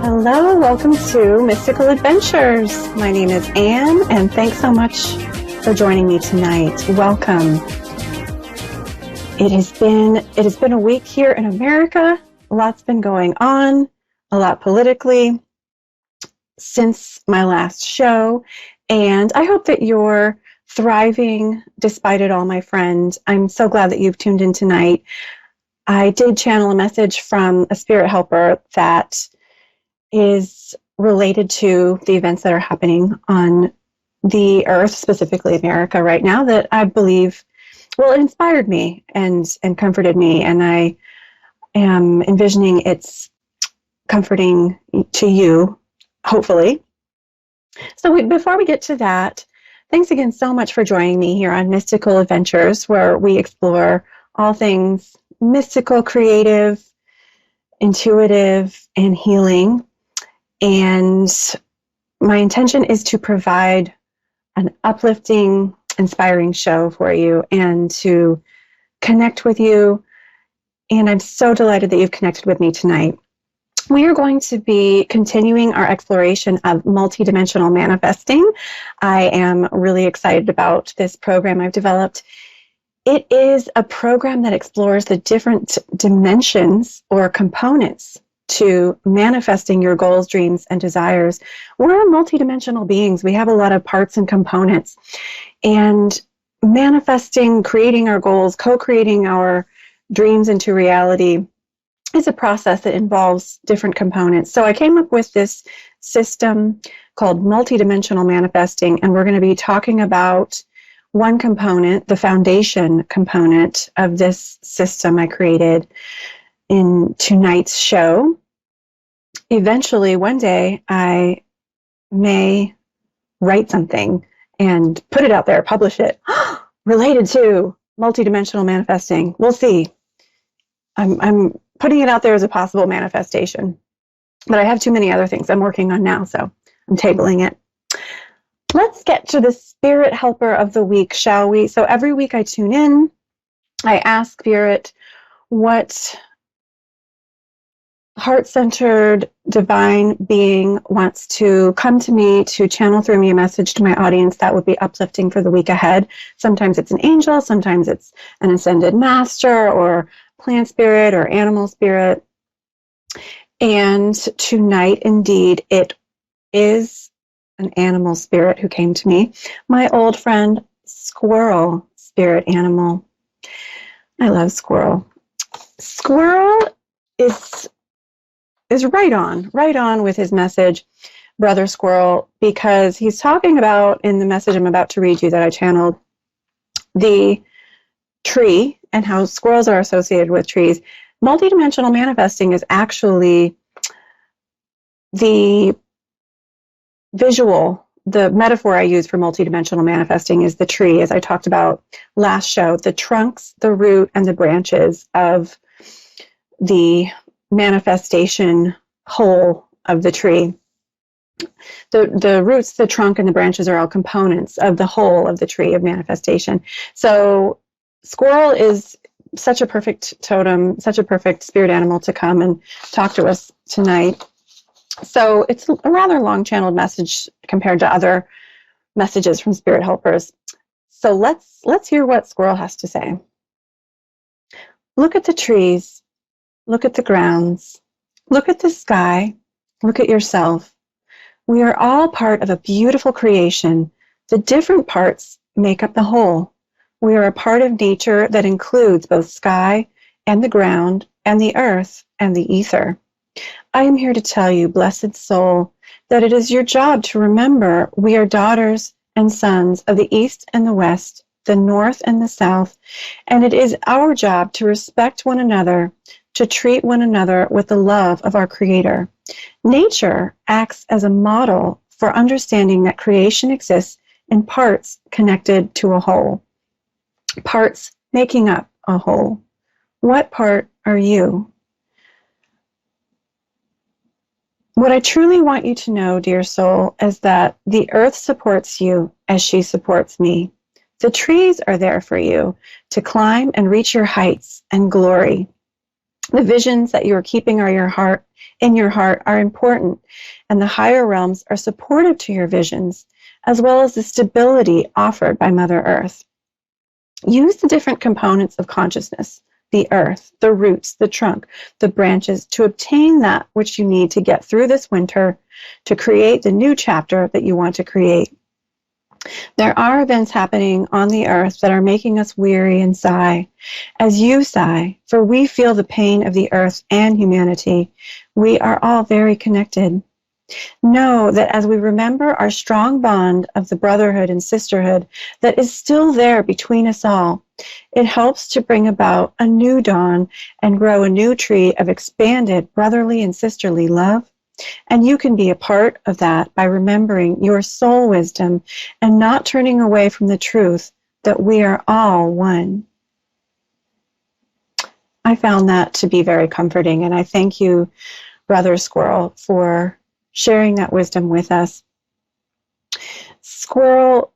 Hello, welcome to Mystical Adventures. My name is Anne, and thanks so much for joining me tonight. Welcome. It has been a week here in America. A lot's been going on, a lot politically since my last show, and I hope that you're thriving despite it all, my friend. I'm so glad that you've tuned in tonight. I did channel a message from a spirit helper that is related to the events that are happening on the earth, specifically America right now, that I believe, well, it inspired me and comforted me, and I am envisioning it's comforting to you, hopefully. So before we get to that, thanks again so much for joining me here on Mystical Adventures, where we explore all things mystical, creative, intuitive, and healing. And my intention is to provide an uplifting, inspiring show for you and to connect with you. And I'm so delighted that you've connected with me tonight. We are going to be continuing our exploration of multidimensional manifesting. I am really excited about this program I've developed. It is a program that explores the different dimensions or components to manifesting your goals, dreams, and desires. We're multidimensional beings. We have a lot of parts and components. And manifesting, creating our goals, co-creating our dreams into reality is a process that involves different components. So I came up with this system called multidimensional manifesting, and we're going to be talking about one component, the foundation component of this system I created in tonight's show. Eventually, one day, I may write something and put it out there, publish it, related to multidimensional manifesting. We'll see. I'm putting it out there as a possible manifestation, but I have too many other things I'm working on now, so I'm tabling it. Let's get to the Spirit Helper of the Week, shall we? So every week I tune in, I ask Spirit what heart-centered divine being wants to come to me to channel through me a message to my audience that would be uplifting for the week ahead. Sometimes it's an angel, sometimes it's an ascended master or plant spirit or animal spirit. And tonight, indeed, it is an animal spirit who came to me, my old friend, squirrel spirit animal. I love squirrel. Squirrel is right on with his message, Brother Squirrel, because he's talking about, in the message I'm about to read you that I channeled, the tree and how squirrels are associated with trees. Multidimensional manifesting is actually the visual, the metaphor I use for multidimensional manifesting is the tree, as I talked about last show, the trunks, the root, and the branches of the manifestation whole of the tree. The roots, the trunk, and the branches are all components of the whole of the tree of manifestation. So squirrel is such a perfect totem, such a perfect spirit animal to come and talk to us tonight. So it's a rather long channeled message compared to other messages from spirit helpers. So let's hear what squirrel has to say. Look at the trees. Look at the grounds. Look at the sky. Look at yourself. We are all part of a beautiful creation. The different parts make up the whole. We are a part of nature that includes both sky and the ground and the earth and the ether. I am here to tell you, blessed soul, that it is your job to remember we are daughters and sons of the East and the West, the North and the South, and it is our job to respect one another, to treat one another with the love of our Creator. Nature acts as a model for understanding that creation exists in parts connected to a whole, parts making up a whole. What part are you? What I truly want you to know, dear soul, is that the earth supports you as she supports me. The trees are there for you to climb and reach your heights and glory. The visions that you are keeping in your heart are important, and the higher realms are supportive to your visions, as well as the stability offered by Mother Earth. Use the different components of consciousness, the earth, the roots, the trunk, the branches, to obtain that which you need to get through this winter, to create the new chapter that you want to create. There are events happening on the earth that are making us weary and sigh. As you sigh, for we feel the pain of the earth and humanity. We are all very connected. Know that as we remember our strong bond of the brotherhood and sisterhood that is still there between us all, it helps to bring about a new dawn and grow a new tree of expanded brotherly and sisterly love. And you can be a part of that by remembering your soul wisdom and not turning away from the truth that we are all one. I found that to be very comforting, and I thank you, Brother Squirrel, for sharing that wisdom with us. Squirrel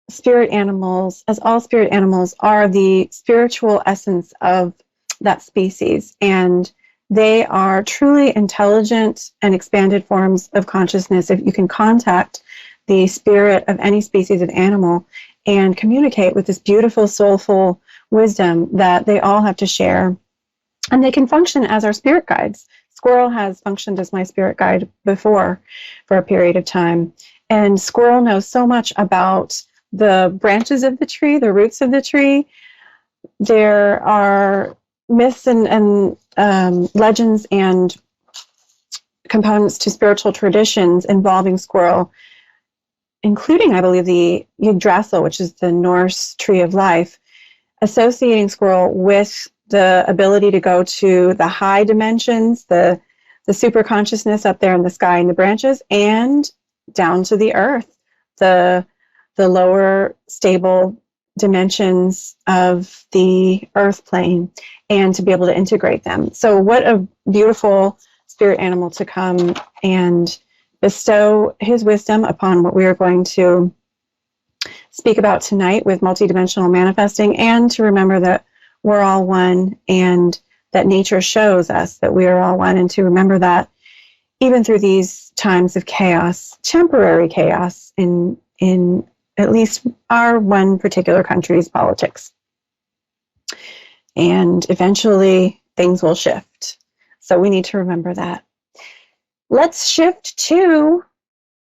spirit animals, as all spirit animals, are the spiritual essence of that species, and they are truly intelligent and expanded forms of consciousness. If you can contact the spirit of any species of animal and communicate with this beautiful, soulful wisdom that they all have to share, and they can function as our spirit guides. Squirrel has functioned as my spirit guide before for a period of time. And Squirrel knows so much about the branches of the tree, the roots of the tree. There are myths and legends and components to spiritual traditions involving Squirrel, including, I believe, the Yggdrasil, which is the Norse tree of life, associating Squirrel with the ability to go to the high dimensions, the super consciousness up there in the sky and the branches, and down to the earth, the lower stable dimensions of the earth plane, and to be able to integrate them. So what a beautiful spirit animal to come and bestow his wisdom upon what we are going to speak about tonight with multidimensional manifesting, and to remember that we're all one, and that nature shows us that we are all one, and to remember that even through these times of chaos, temporary chaos in at least our one particular country's politics. And eventually things will shift. So we need to remember that. Let's shift to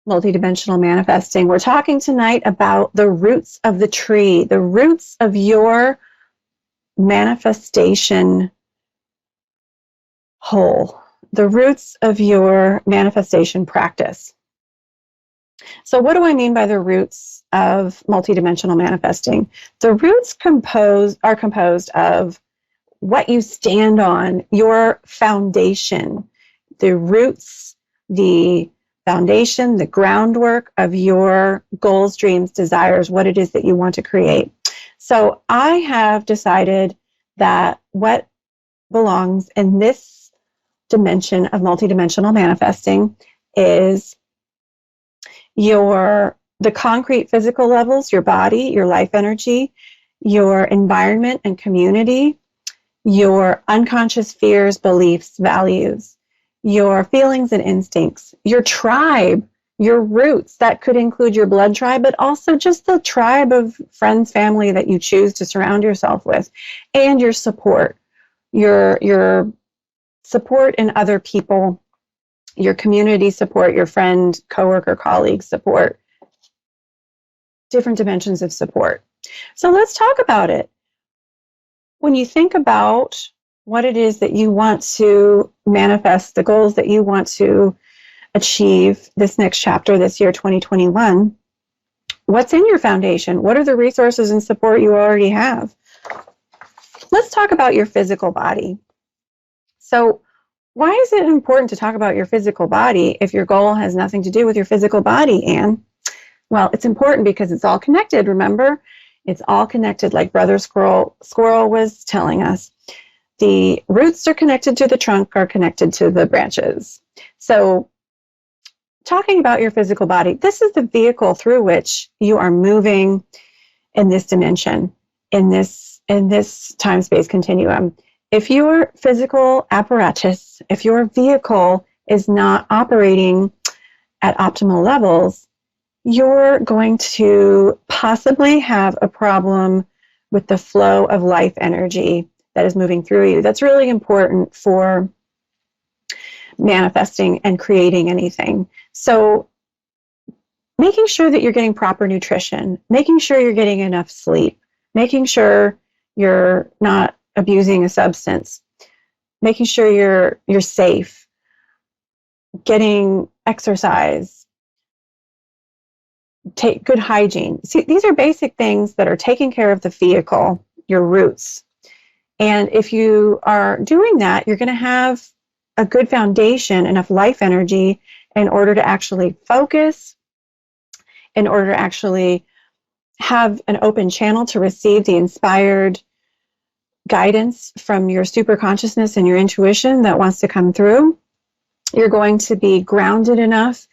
multidimensional manifesting. We're talking tonight about the roots of the tree, the roots of your manifestation whole, the roots of your manifestation practice. So what do I mean by the roots of multidimensional manifesting? The roots are composed of what you stand on, your foundation, the roots, the foundation, the groundwork of your goals, dreams, desires, what it is that you want to create. So I have decided that what belongs in this dimension of multidimensional manifesting is the concrete physical levels, your body, your life energy, your environment and community, your unconscious fears, beliefs, values, your feelings and instincts, your tribe, your roots. That could include your blood tribe, but also just the tribe of friends, family that you choose to surround yourself with, and your support, your support in other people, your community support, your friend, coworker, colleague support, different dimensions of support. So let's talk about it. When you think about what it is that you want to manifest, the goals that you want to achieve this next chapter, this year, 2021, what's in your foundation? What are the resources and support you already have? Let's talk about your physical body. So why is it important to talk about your physical body if your goal has nothing to do with your physical body, Anne? Well, it's important because it's all connected, remember? It's all connected, like Brother Squirrel was telling us. The roots are connected to the trunk, are connected to the branches. So talking about your physical body, this is the vehicle through which you are moving in this dimension, in this time-space continuum. If your physical apparatus, if your vehicle is not operating at optimal levels, you're going to possibly have a problem with the flow of life energy that is moving through you. That's really important for manifesting and creating anything. So making sure that you're getting proper nutrition, making sure you're getting enough sleep, making sure you're not abusing a substance, making sure you're safe, getting exercise, take good hygiene. See, these are basic things that are taking care of the vehicle, your roots. And if you are doing that, you're going to have a good foundation, enough life energy in order to actually focus, in order to actually have an open channel to receive the inspired guidance from your super consciousness and your intuition that wants to come through. You're going to be grounded enough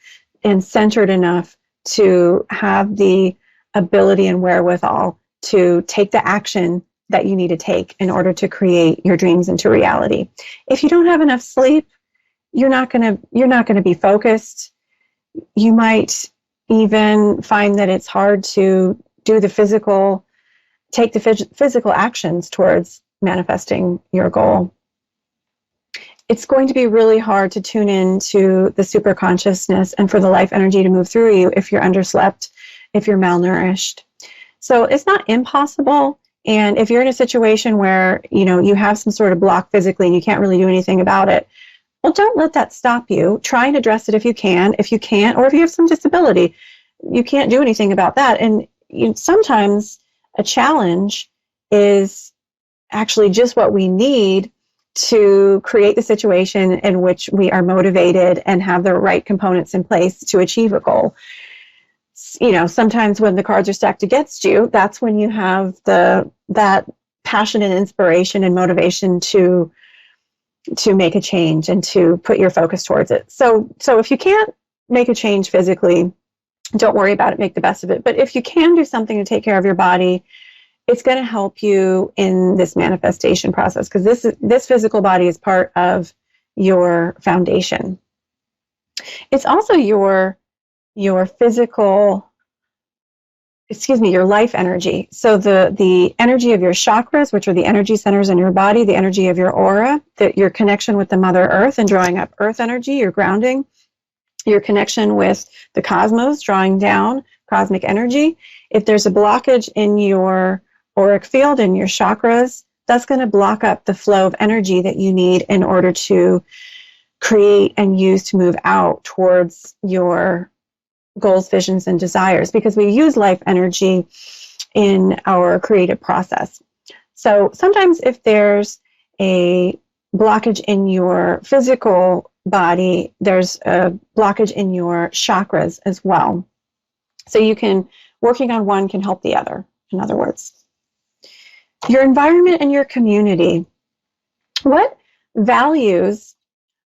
and centered enough to have the ability and wherewithal to take the action that you need to take in order to create your dreams into reality. If you don't have enough sleep, you're not going to be focused. You might even find that it's hard to do the physical, take the physical actions towards manifesting your goal. It's going to be really hard to tune into the super consciousness and for the life energy to move through you if you're underslept, if you're malnourished. So it's not impossible. And if you're in a situation where, you have some sort of block physically and you can't really do anything about it, well, don't let that stop you. Try and address it if you can. If you can't, or if you have some disability, you can't do anything about that. And sometimes a challenge is actually just what we need to create the situation in which we are motivated and have the right components in place to achieve a goal. Sometimes when the cards are stacked against you, that's when you have that passion and inspiration and motivation to make a change and to put your focus towards it. So if you can't make a change physically, don't worry about it, make the best of it. But if you can do something to take care of your body, it's going to help you in this manifestation process, because this physical body is part of your foundation. It's also your physical, your life energy. So the energy of your chakras, which are the energy centers in your body, the energy of your aura, your connection with the Mother Earth and drawing up earth energy, your grounding, your connection with the cosmos, drawing down cosmic energy. If there's a blockage in your auric field and your chakras, that's going to block up the flow of energy that you need in order to create and use to move out towards your goals, visions, and desires, because we use life energy in our creative process. So sometimes if there's a blockage in your physical body, there's a blockage in your chakras as well. So working on one can help the other, in other words. Your environment and your community. What values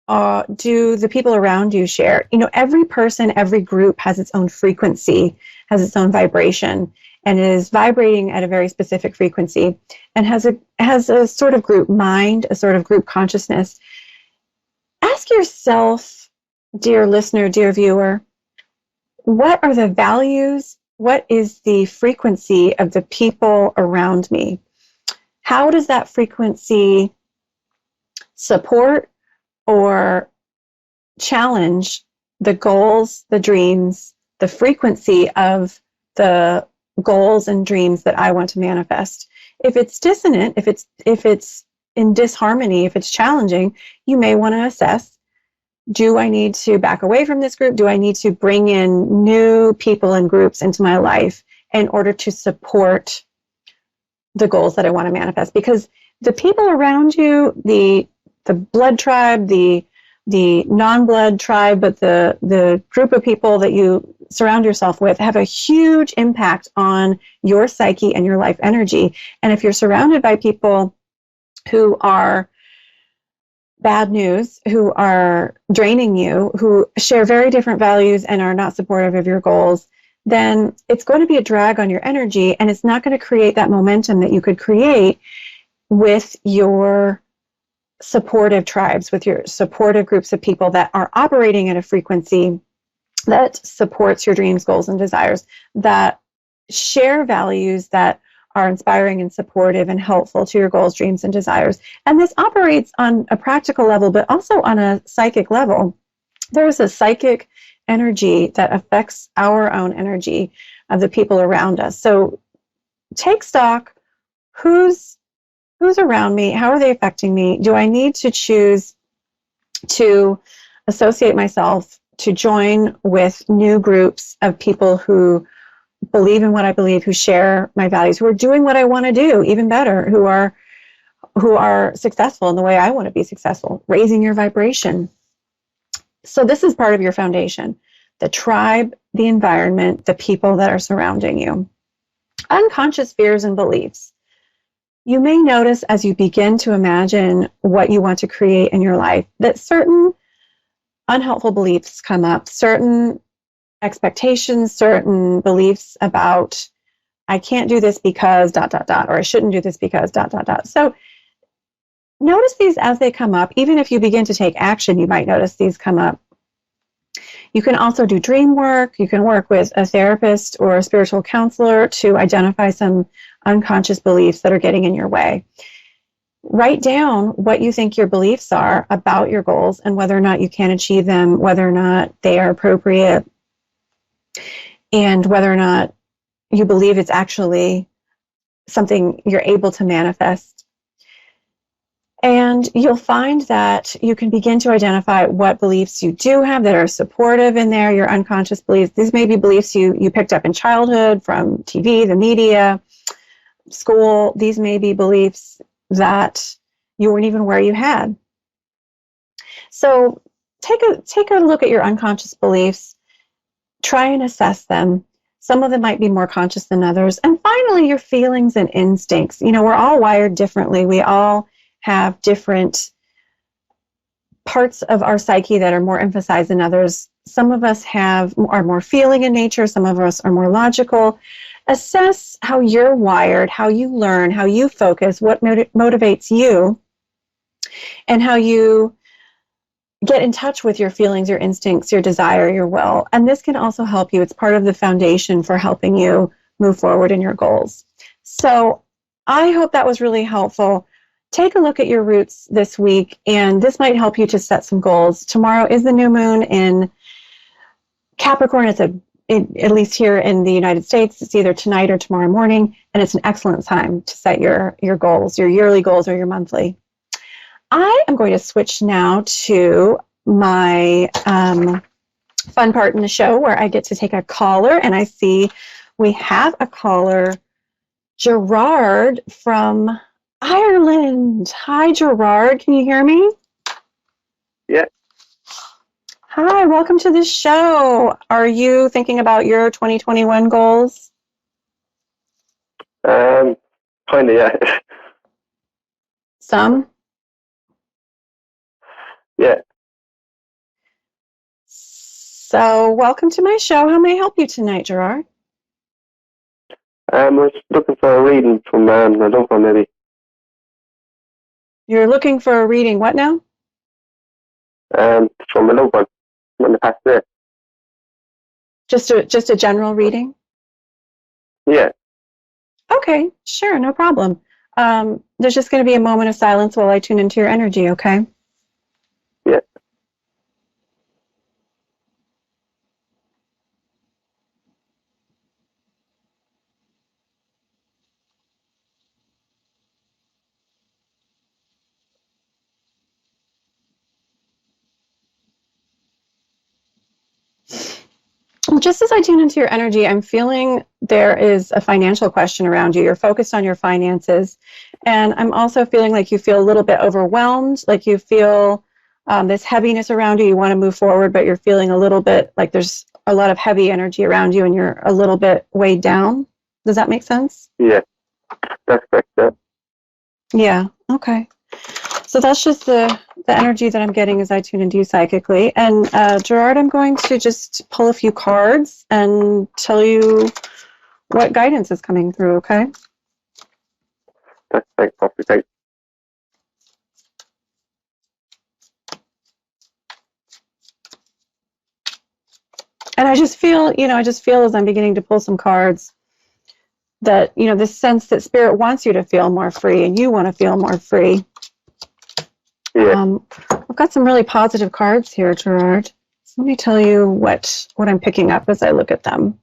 do the people around you share? Every person, every group has its own frequency, has its own vibration, and is vibrating at a very specific frequency, and has a sort of group mind, a sort of group consciousness. Ask yourself, dear listener, dear viewer, what are the values? What is the frequency of the people around me? How does that frequency support or challenge the goals, the dreams, the frequency of the goals and dreams that I want to manifest? If it's dissonant, if it's in disharmony, if it's challenging, you may want to assess, do I need to back away from this group? Do I need to bring in new people and groups into my life in order to support the goals that I want to manifest? Because the people around you, the blood tribe, the non-blood tribe, but the group of people that you surround yourself with have a huge impact on your psyche and your life energy. And if you're surrounded by people who are bad news, who are draining you, who share very different values and are not supportive of your goals, then it's going to be a drag on your energy, and it's not going to create that momentum that you could create with your supportive tribes, with your supportive groups of people that are operating at a frequency that supports your dreams, goals, and desires, that share values that are inspiring and supportive and helpful to your goals, dreams, and desires. And this operates on a practical level, but also on a psychic level. There's a psychic energy that affects our own energy of the people around us. So take stock. Who's around me? How are they affecting me? Do I need to choose to associate myself, to join with new groups of people who believe in what I believe, who share my values, who are doing what I want to do, even better, who are successful in the way I want to be successful, raising your vibration? So this is part of your foundation: the tribe, the environment, the people that are surrounding you. Unconscious fears and beliefs. You may notice as you begin to imagine what you want to create in your life that certain unhelpful beliefs come up, certain expectations, certain beliefs about, I can't do this because ... or I shouldn't do this because ... So notice these as they come up. Even if you begin to take action, you might notice these come up. You can also do dream work. You can work with a therapist or a spiritual counselor to identify some unconscious beliefs that are getting in your way. Write down what you think your beliefs are about your goals and whether or not you can achieve them, whether or not they are appropriate, and whether or not you believe it's actually something you're able to manifest. And you'll find that you can begin to identify what beliefs you do have that are supportive in there, your unconscious beliefs. These may be beliefs you picked up in childhood from TV, the media, school. These may be beliefs that you weren't even aware you had. So take a look at your unconscious beliefs. Try and assess them. Some of them might be more conscious than others. And finally, your feelings and instincts. You know, we're all wired differently. We all have different parts of our psyche that are more emphasized than others. Some of us are more feeling in nature. Some of us are more logical. Assess how you're wired, how you learn, how you focus, what motivates you, and how you get in touch with your feelings, your instincts, your desire, your will. And this can also help you. It's part of the foundation for helping you move forward in your goals. So I hope that was really helpful. Take a look at your roots this week, and this might help you to set some goals. Tomorrow is the new moon in Capricorn. At least here in the United States, it's either tonight or tomorrow morning, and it's an excellent time to set your goals, your yearly goals or your monthly. I am going to switch now to my fun part in the show where I get to take a caller, and I see we have a caller, Gerard from Ireland. Hi, Gerard. Can you hear me? Yeah. Hi, welcome to the show. Are you thinking about your 2021 goals? Kind of, yeah. Some? Yeah. So, welcome to my show. How may I help you tonight, Gerard? I was looking for a reading from my loved one, maybe. You're looking for a reading. What now? From my loved one, when they passed away. Just a general reading? Yeah. Okay, sure, no problem. There's just going to be a moment of silence while I tune into your energy, okay? Yeah. Well, just as I tune into your energy, I'm feeling there is a financial question around you. You're focused on your finances. And I'm also feeling like you feel a little bit overwhelmed, like you feel this heaviness around you. You want to move forward, but you're feeling a little bit like there's a lot of heavy energy around you and you're a little bit weighed down. Does that make sense? Yeah. That's correct, yeah. Yeah, okay. So that's just the energy that I'm getting as I tune into you psychically. And Gerard, I'm going to just pull a few cards and tell you what guidance is coming through, okay? That's perfect. Thanks. And I just feel, as I'm beginning to pull some cards that, this sense that Spirit wants you to feel more free and you want to feel more free. Yeah. I've got some really positive cards here, Gerard. So let me tell you what I'm picking up as I look at them.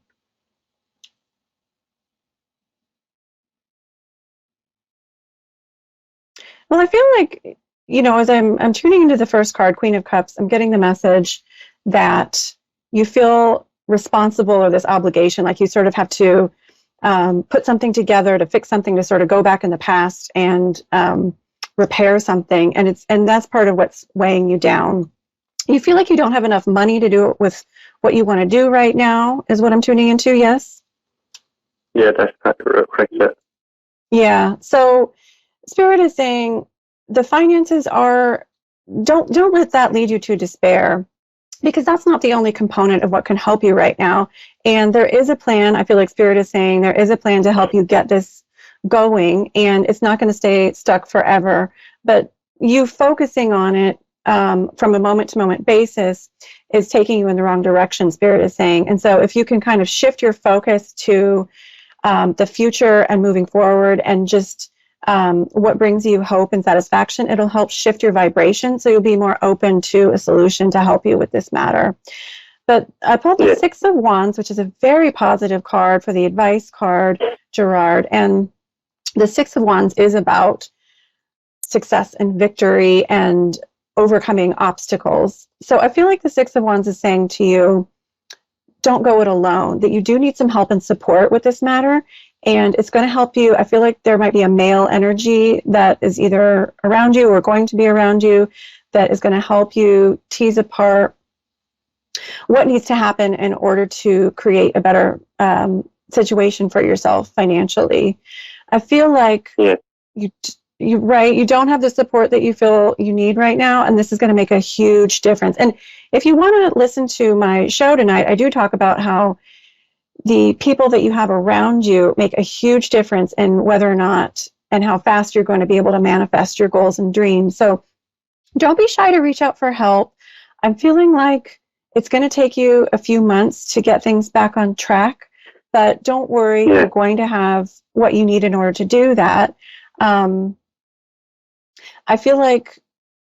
Well, I feel like, as I'm tuning into the first card, Queen of Cups, I'm getting the message that you feel responsible or this obligation, like you sort of have to put something together to fix something, to sort of go back in the past and repair something. And that's part of what's weighing you down. You feel like you don't have enough money to do it with what you want to do right now, is what I'm tuning into, yes? Yeah, that's correct. Yeah. Yeah. So Spirit is saying the finances don't let that lead you to despair, because that's not the only component of what can help you right now. And there is a plan. I feel like Spirit is saying there is a plan to help you get this going, and it's not going to stay stuck forever. But you focusing on it from a moment to moment basis is taking you in the wrong direction, Spirit is saying. And so if you can kind of shift your focus to the future and moving forward, and just what brings you hope and satisfaction, it'll help shift your vibration, so you'll be more open to a solution to help you with this matter. But I pulled the Six of Wands, which is a very positive card for the advice card, Gerard. And the Six of Wands is about success and victory and overcoming obstacles. So I feel like the Six of Wands is saying to you, don't go it alone, that you do need some help and support with this matter. And it's going to help you. I feel like there might be a male energy that is either around you or going to be around you that is going to help you tease apart what needs to happen in order to create a better situation for yourself financially. I feel like you don't have the support that you feel you need right now, and this is going to make a huge difference. And if you want to listen to my show tonight, I do talk about how the people that you have around you make a huge difference in whether or not and how fast you're going to be able to manifest your goals and dreams. So don't be shy to reach out for help. I'm feeling like it's going to take you a few months to get things back on track, but don't worry, you're going to have what you need in order to do that. I feel like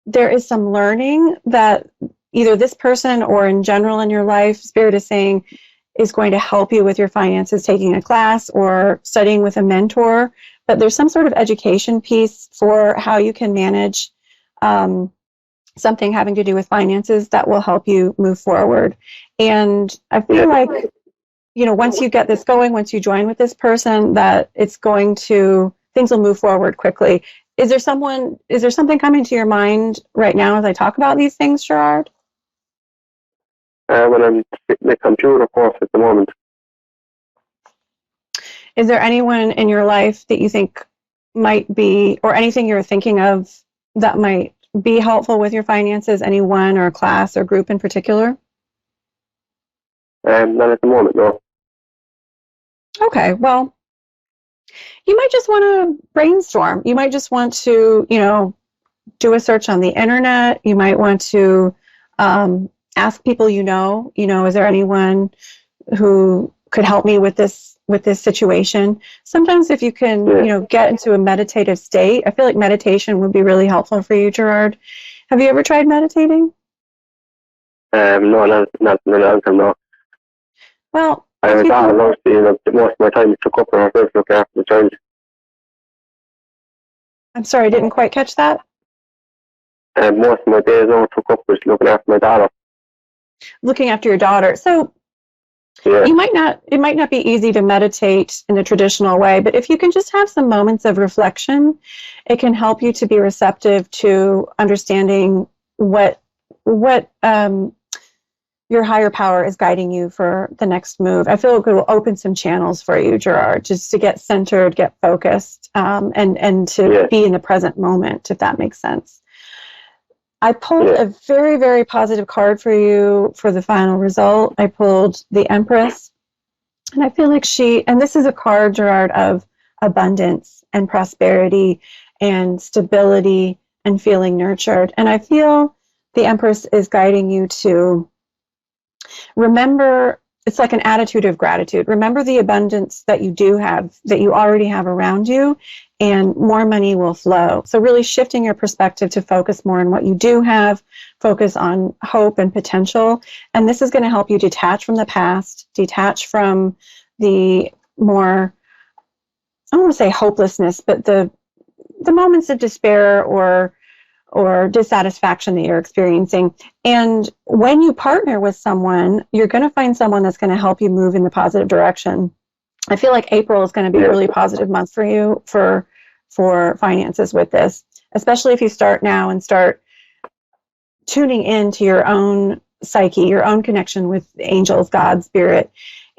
there is some learning that either this person or in general in your life, Spirit is saying, is going to help you with your finances, taking a class or studying with a mentor. But there's some sort of education piece for how you can manage something having to do with finances that will help you move forward. And I feel like, once you get this going, once you join with this person, that things will move forward quickly. Is there something coming to your mind right now as I talk about these things, Gerard? When I'm sitting at the computer course at the moment. Is there anyone in your life that you think might be, or anything you're thinking of that might be helpful with your finances? Anyone or class or group in particular? Not at the moment, no. Okay, well, you might just want to brainstorm. You might just want to, do a search on the internet. You might want to ask people is there anyone who could help me with this situation? Sometimes if you can, get into a meditative state, I feel like meditation would be really helpful for you, Gerard. Have you ever tried meditating? No, not in a long time, no. Well, I have a daughter, obviously, most of my time is took up for her to look after the child. I'm sorry, I didn't quite catch that. Most of my days now took up was looking after my daughter. Looking after your daughter. So it might not be easy to meditate in the traditional way, but if you can just have some moments of reflection, it can help you to be receptive to understanding what your higher power is guiding you for the next move. I feel like it will open some channels for you, Gerard, just to get centered, get focused, and to be in the present moment, if that makes sense. I pulled a very, very positive card for you for the final result. I pulled the Empress, and I feel like and this is a card, Gerard, of abundance and prosperity and stability and feeling nurtured. And I feel the Empress is guiding you to remember, it's like an attitude of gratitude. Remember the abundance that you do have, that you already have around you, and more money will flow. So really shifting your perspective to focus more on what you do have, focus on hope and potential. And this is going to help you detach from the past, detach from the more, I don't want to say hopelessness, but the moments of despair or dissatisfaction that you're experiencing. And when you partner with someone, you're going to find someone that's going to help you move in the positive direction. I feel like April is going to be a really positive month for you for finances with this, especially if you start now and start tuning into your own psyche, your own connection with angels, God, spirit,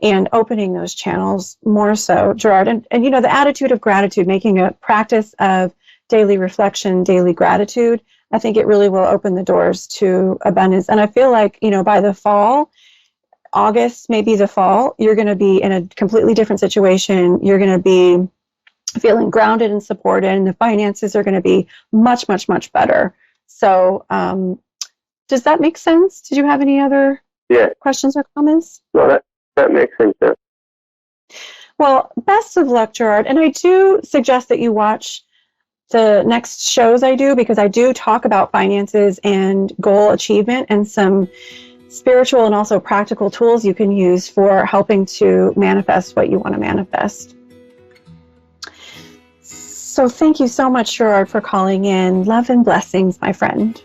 and opening those channels more so, Gerard. And the attitude of gratitude, making a practice of daily reflection, daily gratitude, I think it really will open the doors to abundance. And I feel like, by the fall, August, maybe the fall, you're going to be in a completely different situation. You're going to be feeling grounded and supported, and the finances are going to be much, much, much better. So does that make sense? Did you have any other questions or comments? No, that makes sense. Yeah. Well, best of luck, Gerard. And I do suggest that you watch the next shows I do, because I do talk about finances and goal achievement and some spiritual and also practical tools you can use for helping to manifest what you want to manifest. So thank you so much, Gerard, for calling in. Love and blessings, my friend.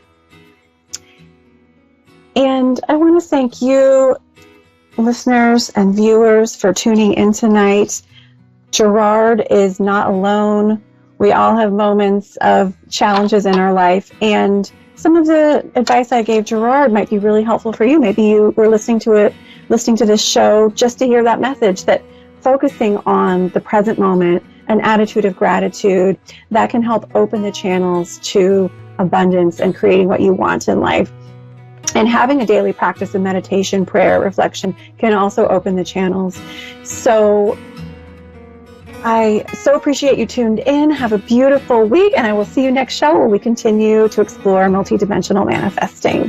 And I want to thank you, listeners and viewers, for tuning in tonight. Gerard is not alone. We all have moments of challenges in our life, and some of the advice I gave Gerard might be really helpful for you. Maybe you were listening to this show just to hear that message, that focusing on the present moment, an attitude of gratitude, that can help open the channels to abundance and creating what you want in life. And having a daily practice of meditation, prayer, reflection can also open the channels. So I so appreciate you tuned in. Have a beautiful week, and I will see you next show where we continue to explore multidimensional manifesting.